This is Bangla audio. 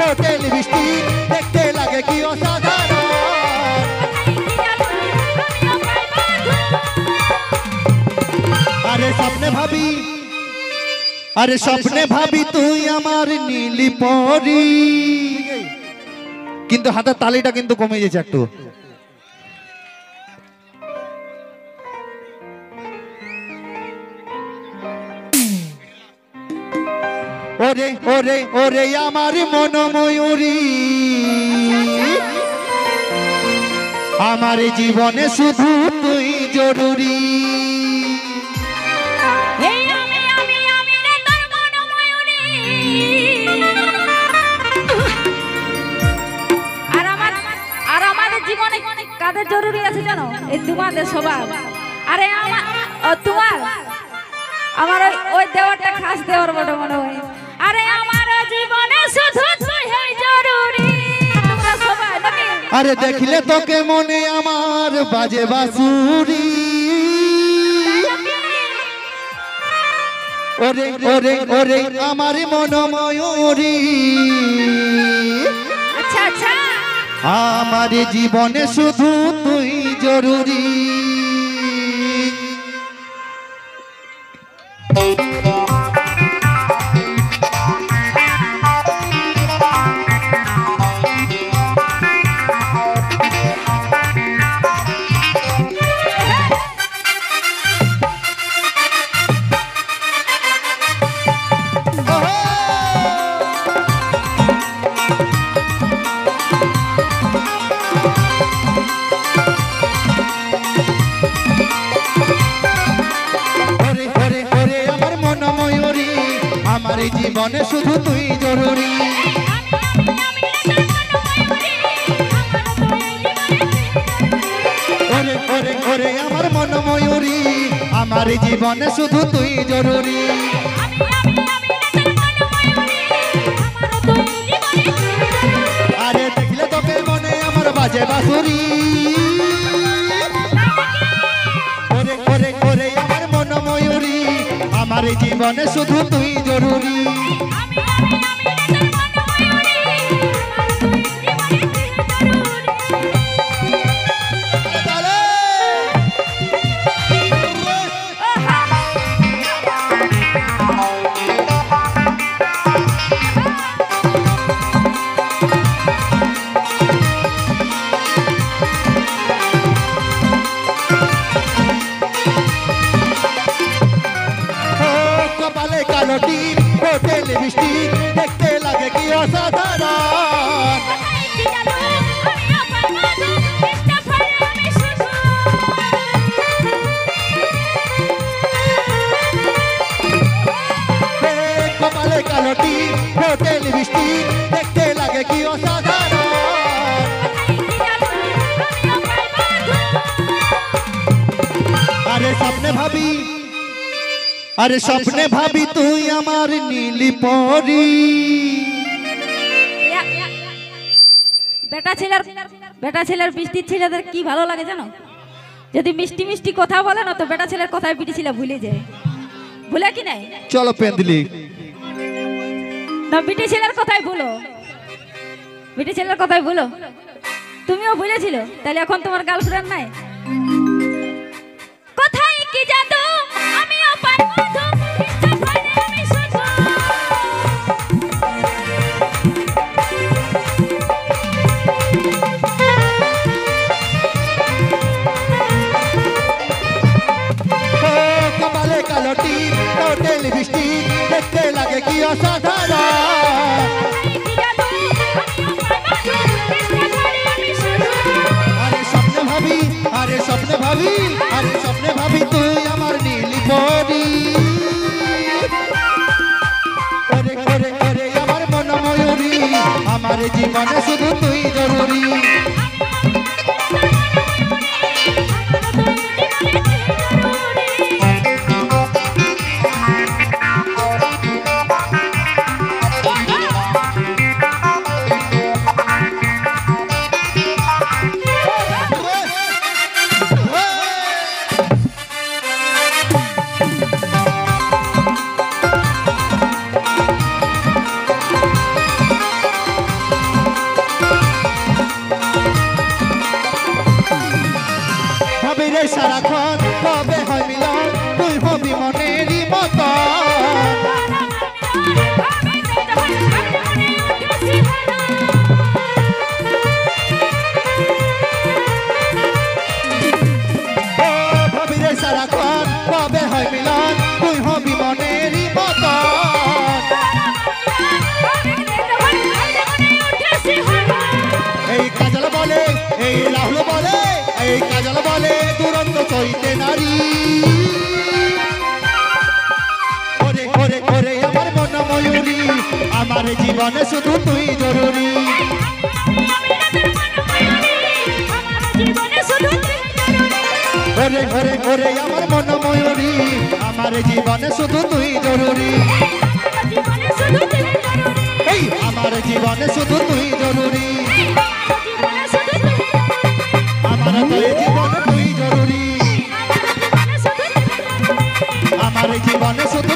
হোটেল বৃষ্টি দেখতে লাগে কি অসাধারণ। আরে স্বপ্নে ভাবি, আরে স্বপ্নে ভাবি তুই আমার নীলি পরি, কিন্তু হাতের তালিটা কিন্তু কমে গেছে একটু। ওরে ওরে ওরে আমার মন ময়ূরী, আমার জীবনে শুধু তুই জরুরি। কাদের জরুরি আছে জানো? এই তোমাদের সবার। আরে তোমার আমার ওই দেওয়ারটা খাস দেওয়ার বড় মনে হয়। আরে আমার জীবনে শুধু তুই জরুরি, তোমরা সবাই নাকি? আরে দেখলে তোকে মনে আমার বাজে বাঁশুরি। ওরে ওরে ওরে আমার মন ময়ূরী, আচ্ছা আচ্ছা আমার জীবনে শুধু তুই জরুরি। আমার জীবনে শুধু তুই জরুরি। ওরে ওরে ওরে আমার মন ময়ূরী, আমার জীবনে শুধু তুই জরুরি। আরে দেখলে তোকে মনে আমার বাজে বাঁশুরি। ওরে ওরে ওরে আমার মন ময়ূরী, আমার জীবনে শুধু তুই জরুরি। হোটেল বৃষ্টি দেখতে লাগে কি অসাধারণ। কপালে কালোটি হোটেল বৃষ্টি দেখতে লাগে কি অসাধারণ। আরে স্বপ্নে ভাবি, আরে স্বপ্নে ভাবি তুই আমার নীলি পরি। বেটা ছেলের বৃষ্টির ছেলেদের কি ভালো লাগে জানো? যদি মিষ্টি মিষ্টি কথা বলে না তো বেটা ছেলের কথায় বিটি ছেলে ভুলে যায়। ভুলে কি নাই? চলো পেন্দিলি না, বিটি ছেলের কথাই বলো, বিটি ছেলের কথাই বলো। তুমিও ভুলেছিল, তাহলে এখন তোমার গার্লফ্রেন্ড নাই? কোথায় কি জাদু আমিও পারবো তো, ইচ্ছা করে আমি শুধু কপালে কালোটি হোটেল বৃষ্টি দেখতে লাগে কি অসাধারণ। আরে স্বপ্নে ভাবি, আরে স্বপ্নে ভাবি, আরে স্বপ্নে ভাবি তুই আমার নীলি পরি। ওরে ওরে ওরে আমার মন ময়ূরী, আমার জীবনে শুধু তুই জরুরি। আমার জীবনে শুধু তুই জরুরি ওরে ওরে ওরে আমার মন ময়ূরী আমার জীবনে শুধু তুই জরুরি এই আমার জীবনে শুধু তুই জরুরি আমার তো এই জীবনে তুই জরুরি আমার জীবনে শুধু